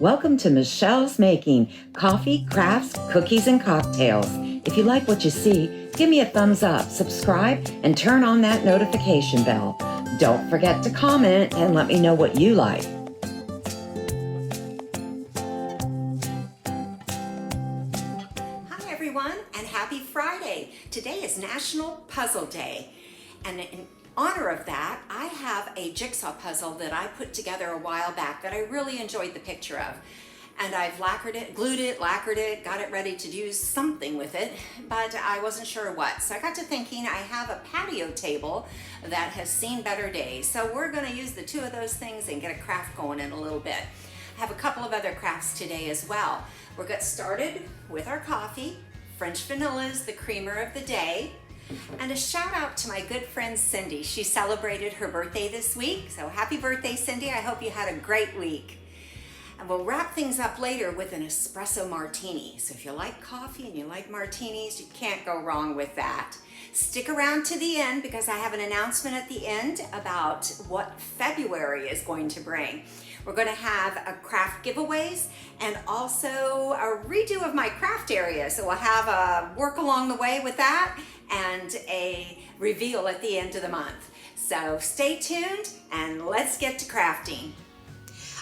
Welcome to Michelle's Making Coffee, Crafts, Cookies, and Cocktails. If you like what you see, give me a thumbs up, subscribe, and turn on that notification bell. Don't forget to comment and let me know what you like. Hi everyone, and happy Friday. Today is National Puzzle Day, and in honor of that, I have a jigsaw puzzle that I put together a while back that I really enjoyed the picture of. And I've lacquered it, glued it, lacquered it, got it ready to do something with it, but I wasn't sure what. So I got to thinking I have a patio table that has seen better days. So we're gonna use the two of those things and get a craft going in a little bit. I have a couple of other crafts today as well. We'll get started with our coffee. French vanilla is the creamer of the day. And a shout out to my good friend Cindy. She celebrated her birthday this week. So happy birthday, Cindy. I hope you had a great week. And we'll wrap things up later with an espresso martini. So if you like coffee and you like martinis, you can't go wrong with that. Stick around to the end because I have an announcement at the end about what February is going to bring. We're going to have a craft giveaways and also a redo of my craft area. So we'll have a work along the way with that and a reveal at the end of the month. So stay tuned and let's get to crafting.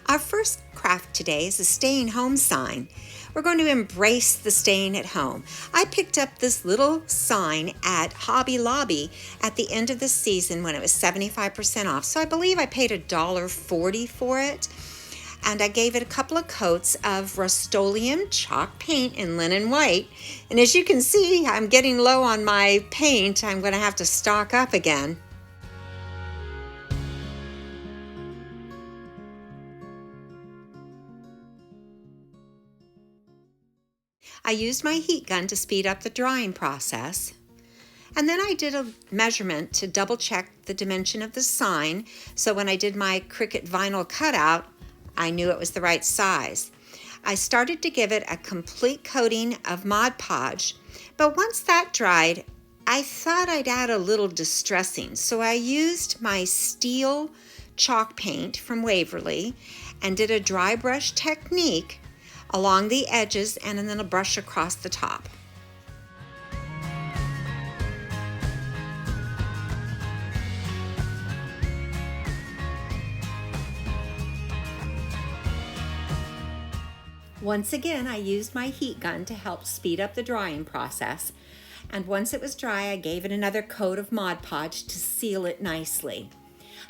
Our first craft today is a staying home sign. We're going to embrace the staying at home. I picked up this little sign at Hobby Lobby at the end of the season when it was 75% off. So I believe I paid $1.40 for it. And I gave it a couple of coats of Rust-Oleum chalk paint in linen white. And as you can see, I'm getting low on my paint. I'm going to have to stock up again. I used my heat gun to speed up the drying process. And then I did a measurement to double check the dimension of the sign. So when I did my Cricut vinyl cutout, I knew it was the right size. I started to give it a complete coating of Mod Podge, but once that dried, I thought I'd add a little distressing. So I used my steel chalk paint from Waverly and did a dry brush technique along the edges and then a brush across the top. Once again, I used my heat gun to help speed up the drying process. And once it was dry, I gave it another coat of Mod Podge to seal it nicely.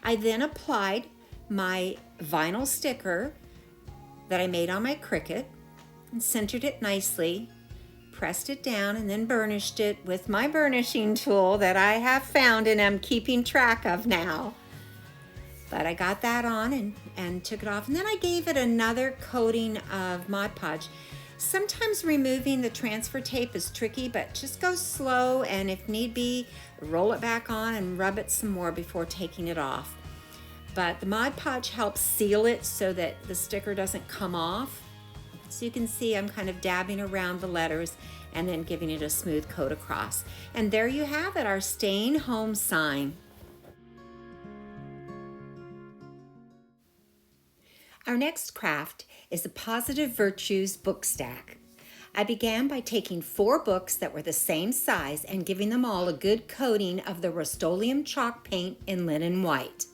I then applied my vinyl sticker that I made on my Cricut and centered it nicely, pressed it down, and then burnished it with my burnishing tool that I have found and am keeping track of now. But I got that on and took it off. And then I gave it another coating of Mod Podge. Sometimes removing the transfer tape is tricky, but just go slow, and if need be, roll it back on and rub it some more before taking it off. But the Mod Podge helps seal it so that the sticker doesn't come off. So you can see I'm kind of dabbing around the letters and then giving it a smooth coat across. And there you have it, our staying home sign. Our next craft is a Positive Virtues book stack. I began by taking 4 books that were the same size and giving them all a good coating of the Rust-Oleum chalk paint in linen white.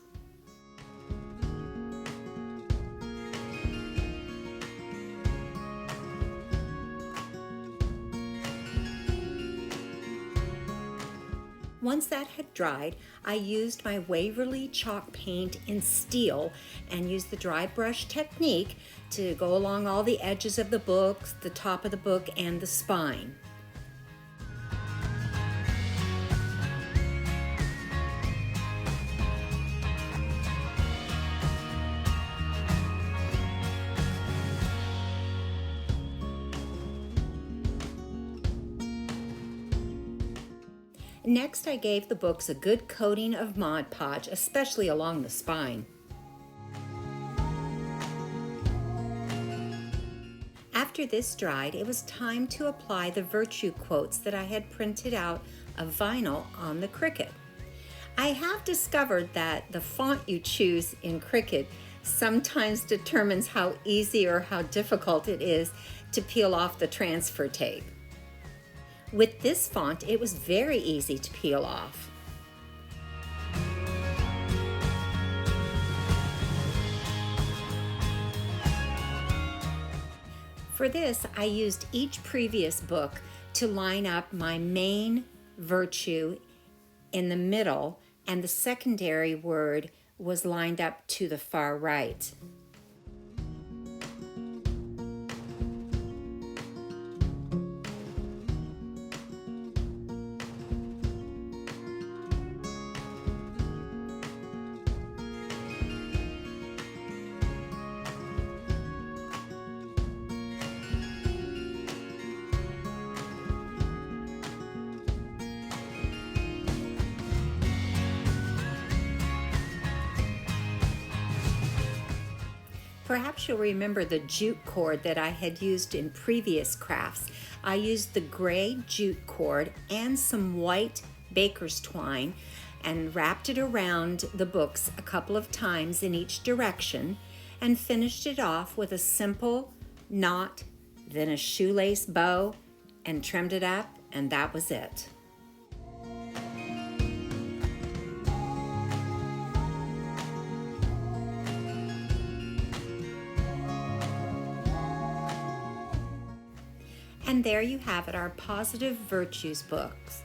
Once that had dried, I used my Waverly chalk paint in steel and used the dry brush technique to go along all the edges of the book, the top of the book, and the spine. Next, I gave the books a good coating of Mod Podge, especially along the spine. After this dried, it was time to apply the virtue quotes that I had printed out of vinyl on the Cricut. I have discovered that the font you choose in Cricut sometimes determines how easy or how difficult it is to peel off the transfer tape. With this font, it was very easy to peel off. For this, I used each previous book to line up my main virtue in the middle, and the secondary word was lined up to the far right. Perhaps you'll remember the jute cord that I had used in previous crafts. I used the gray jute cord and some white baker's twine and wrapped it around the books a couple of times in each direction and finished it off with a simple knot, then a shoelace bow, and trimmed it up, and that was it. And there you have it, our Positive Virtues books.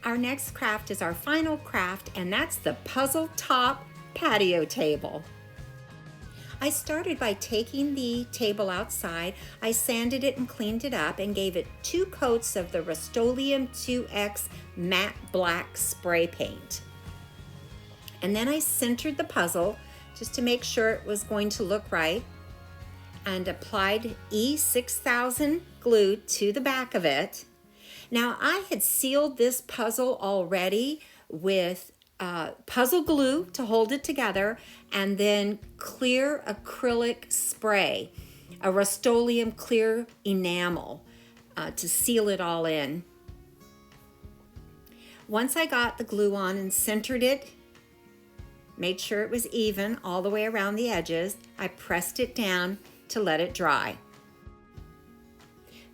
Our next craft is our final craft, and that's the puzzle top patio table. I started by taking the table outside. I sanded it and cleaned it up and gave it 2 coats of the Rust-Oleum 2X matte black spray paint. And then I centered the puzzle just to make sure it was going to look right, and applied E6000 glue to the back of it. Now, I had sealed this puzzle already with puzzle glue to hold it together, and then clear acrylic spray, a Rust-Oleum clear enamel to seal it all in. Once I got the glue on and centered it, made sure it was even all the way around the edges, I pressed it down to let it dry.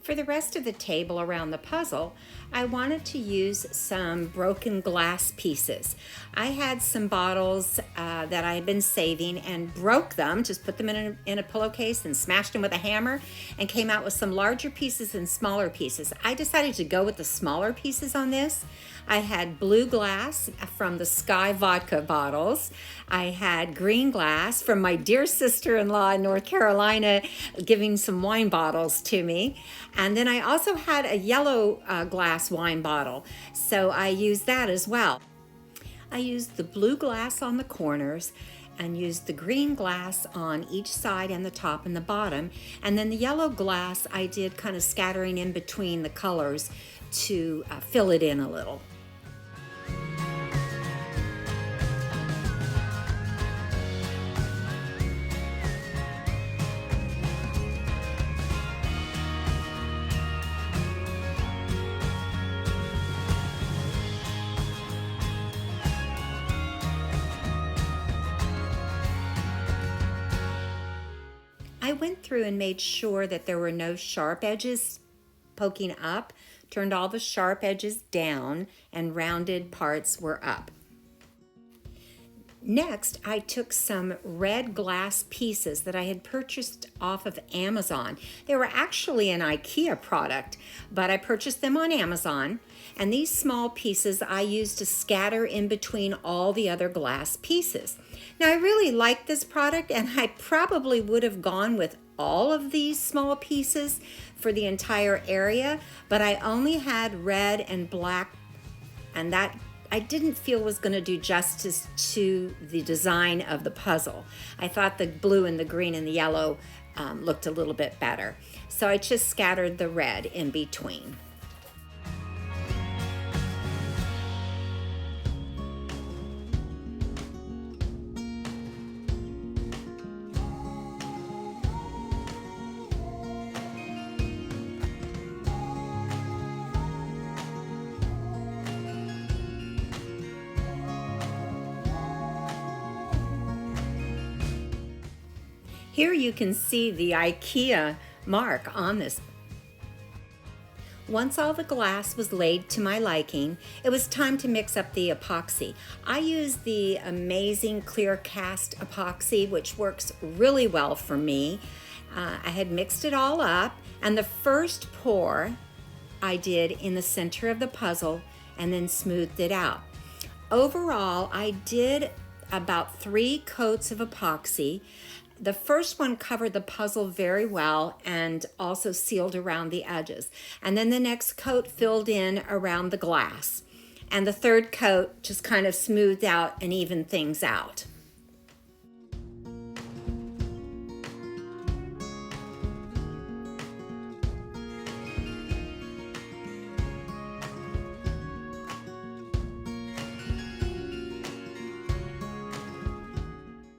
For the rest of the table around the puzzle, I wanted to use some broken glass pieces. I had some bottles that I had been saving and broke them, just put them in a pillowcase and smashed them with a hammer, and came out with some larger pieces and smaller pieces. I decided to go with the smaller pieces on this. I had blue glass from the Sky vodka bottles. I had green glass from my dear sister-in-law in North Carolina giving some wine bottles to me. And then I also had a yellow glass wine bottle, so I used that as well. I used the blue glass on the corners and used the green glass on each side and the top and the bottom. And then the yellow glass I did kind of scattering in between the colors to fill it in a little. I went through and made sure that there were no sharp edges poking up, turned all the sharp edges down, and rounded parts were up. Next, I took some red glass pieces that I had purchased off of Amazon. They were actually an IKEA product, but I purchased them on Amazon. And these small pieces I used to scatter in between all the other glass pieces. Now, I really like this product, and I probably would have gone with all of these small pieces for the entire area, but I only had red and black, and that I didn't feel was going to do justice to the design of the puzzle. I thought the blue and the green and the yellow looked a little bit better. So I just scattered the red in between. Here you can see the IKEA mark on this. Once all the glass was laid to my liking, it was time to mix up the epoxy. I use the amazing clear cast epoxy, which works really well for me. I had mixed it all up, and the first pour I did in the center of the puzzle and then smoothed it out. Overall, I did about 3 coats of epoxy. The first one covered the puzzle very well and also sealed around the edges. And then the next coat filled in around the glass. And the third coat just kind of smoothed out and evened things out.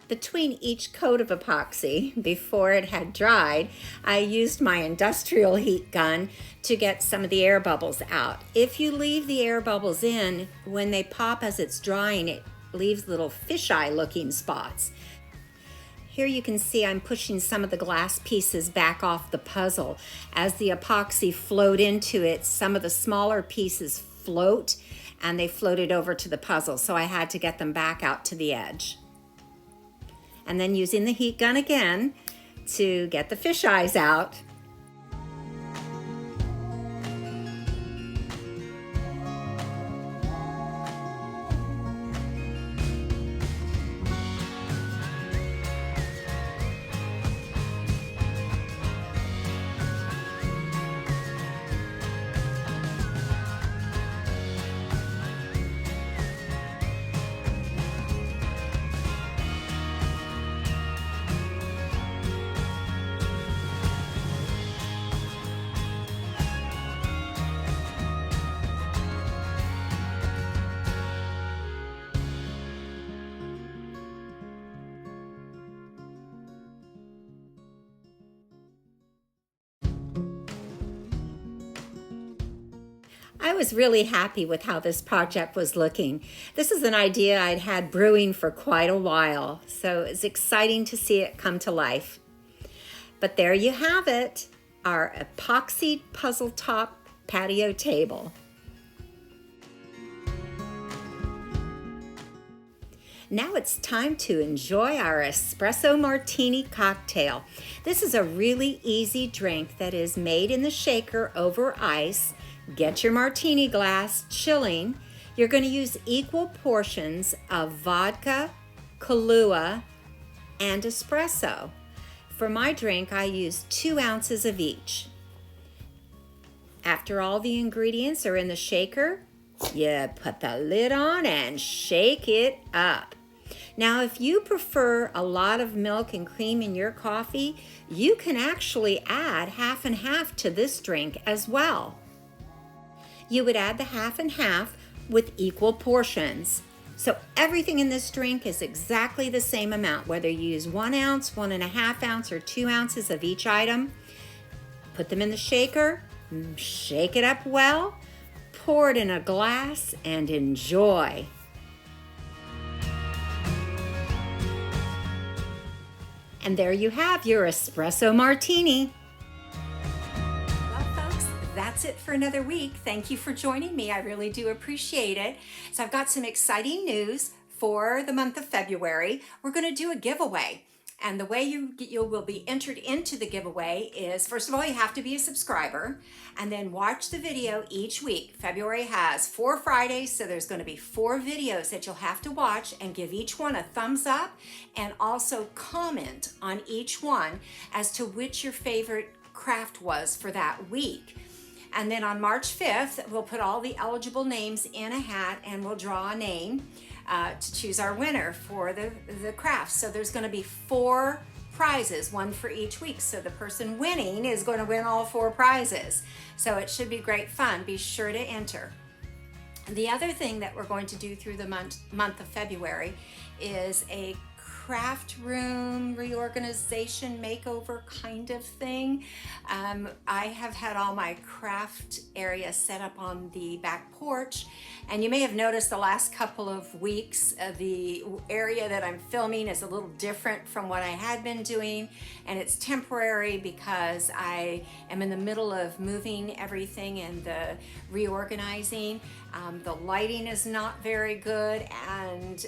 Between each coat of epoxy, before it had dried, I used my industrial heat gun to get some of the air bubbles out. If you leave the air bubbles in, when they pop as it's drying, it leaves little fisheye looking spots. Here you can see I'm pushing some of the glass pieces back off the puzzle. As the epoxy flowed into it, some of the smaller pieces float, and they floated over to the puzzle, so I had to get them back out to the edge. And then using the heat gun again to get the fish eyes out. I was really happy with how this project was looking. This is an idea I'd had brewing for quite a while, so it's exciting to see it come to life. But there you have it, our epoxy puzzle top patio table. Now it's time to enjoy our Espresso Martini cocktail. This is a really easy drink that is made in the shaker over ice. Get your martini glass chilling. You're going to use equal portions of vodka, Kahlua, and espresso. For my drink, I use 2 ounces of each. After all the ingredients are in the shaker, you put the lid on and shake it up. Now, if you prefer a lot of milk and cream in your coffee, you can actually add half and half to this drink as well. You would add the half and half with equal portions. So everything in this drink is exactly the same amount, whether you use 1 ounce, 1.5 ounce, or 2 ounces of each item. Put them in the shaker, shake it up well, pour it in a glass, and enjoy. And there you have your Espresso Martini. That's it for another week. Thank you for joining me. I really do appreciate it. So I've got some exciting news for the month of February. We're going to do a giveaway. And the way you will be entered into the giveaway is, first of all, you have to be a subscriber and then watch the video each week. February has 4 Fridays, so there's going to be 4 videos that you'll have to watch, and give each one a thumbs up and also comment on each one as to which your favorite craft was for that week. And then on March 5th, we'll put all the eligible names in a hat and we'll draw a name to choose our winner for the craft. So there's going to be 4 prizes, 1 for each week. So the person winning is going to win all 4 prizes. So it should be great fun. Be sure to enter. The other thing that we're going to do through the month of February is a craft room reorganization makeover kind of thing. I have had all my craft area set up on the back porch, and you may have noticed the last couple of weeks the area that I'm filming is a little different from what I had been doing, and it's temporary because I am in the middle of moving everything and the reorganizing. The lighting is not very good, and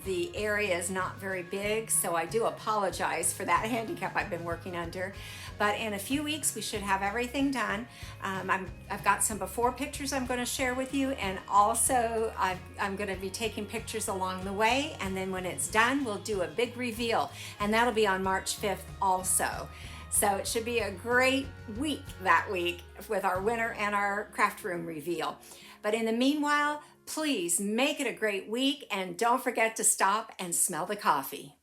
the area is not very big, so I do apologize for that handicap I've been working under. But in a few weeks we should have everything done. I've got some before pictures I'm going to share with you, and also I'm going to be taking pictures along the way, and then when it's done we'll do a big reveal, and that'll be on March 5th also. So it should be a great week that week with our winter and our craft room reveal. But in the meanwhile, please make it a great week, and don't forget to stop and smell the coffee.